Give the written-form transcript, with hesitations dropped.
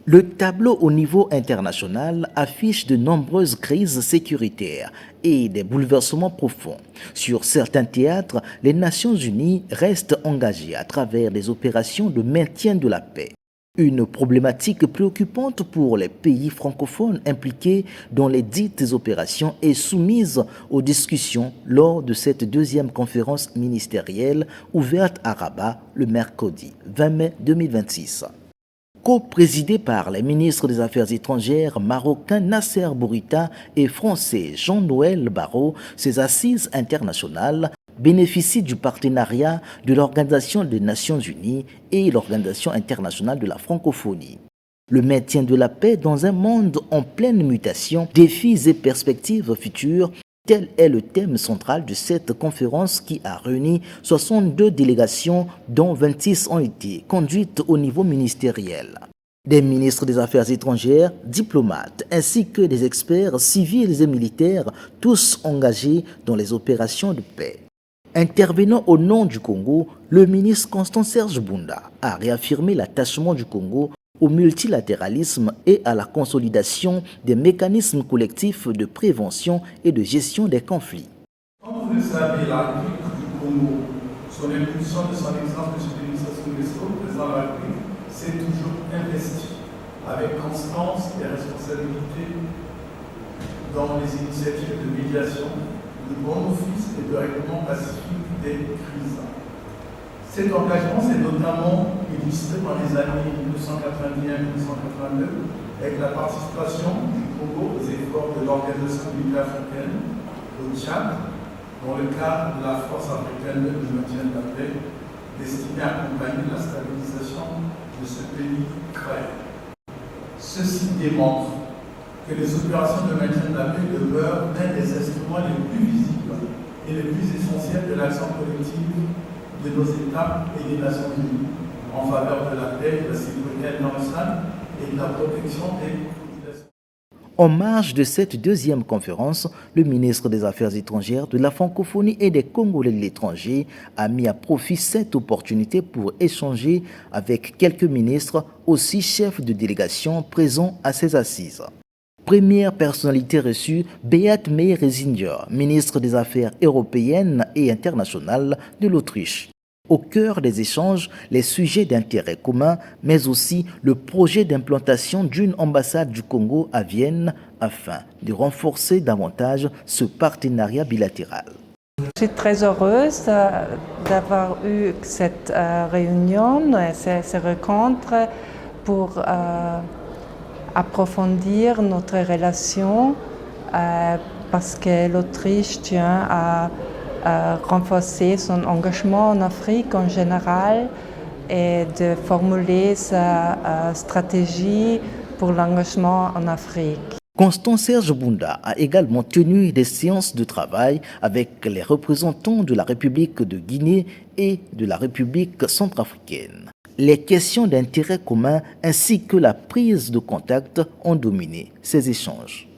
Le tableau au niveau international affiche de nombreuses crises sécuritaires et des bouleversements profonds. Sur certains théâtres, les Nations Unies restent engagées à travers des opérations de maintien de la paix. Une problématique préoccupante pour les pays francophones impliqués dans les dites opérations est soumise aux discussions lors de cette deuxième conférence ministérielle ouverte à Rabat le mercredi 20 mai 2026. Co-présidé par les ministres des Affaires étrangères marocains Nasser Bourita et français Jean-Noël Barrot, ces assises internationales bénéficient du partenariat de l'Organisation des Nations Unies et l'Organisation internationale de la francophonie. Le maintien de la paix dans un monde en pleine mutation, défis et perspectives futures, tel est le thème central de cette conférence qui a réuni 62 délégations dont 26 ont été conduites au niveau ministériel. Des ministres des Affaires étrangères, diplomates, ainsi que des experts civils et militaires, tous engagés dans les opérations de paix. Intervenant au nom du Congo, le ministre Constant-Serge Bunda a réaffirmé l'attachement du Congo au multilatéralisme et à la consolidation des mécanismes collectifs de prévention et de gestion des conflits. Comme vous le savez, la République du Congo, sur l'impulsion de son Excellence M. le ministre Soulesso, président de la République, s'est toujours investi avec constance et responsabilité dans les initiatives de médiation, de bon office et de règlement pacifique des crises. Cet engagement s'est notamment illustré dans les années 1981-1982 avec la participation du Congo aux efforts de l'Organisation de l'Union africaine au Tchad, dans le cadre de la force africaine de maintien de la paix, destinée à accompagner la stabilisation de ce pays frère. Ceci démontre que les opérations de maintien de la paix demeurent l'un des instruments les plus visibles et les plus essentiels de l'action collective de nos États et des Nations Unies en faveur de la paix, de la sécurité internationale et de la protection des populations. En marge de cette deuxième conférence, le ministre des Affaires étrangères, de la francophonie et des Congolais de l'étranger a mis à profit cette opportunité pour échanger avec quelques ministres, aussi chefs de délégation présents à ces assises. Première personnalité reçue, Beat Meyer-Resinger, ministre des Affaires européennes et internationales de l'Autriche. Au cœur des échanges, les sujets d'intérêt commun, mais aussi le projet d'implantation d'une ambassade du Congo à Vienne afin de renforcer davantage ce partenariat bilatéral. Je suis très heureuse d'avoir eu cette réunion, ces rencontres pour approfondir notre relation parce que l'Autriche tient à renforcer son engagement en Afrique en général et de formuler sa stratégie pour l'engagement en Afrique. Constant-Serge Bunda a également tenu des séances de travail avec les représentants de la République de Guinée et de la République centrafricaine. Les questions d'intérêt commun ainsi que la prise de contact ont dominé ces échanges.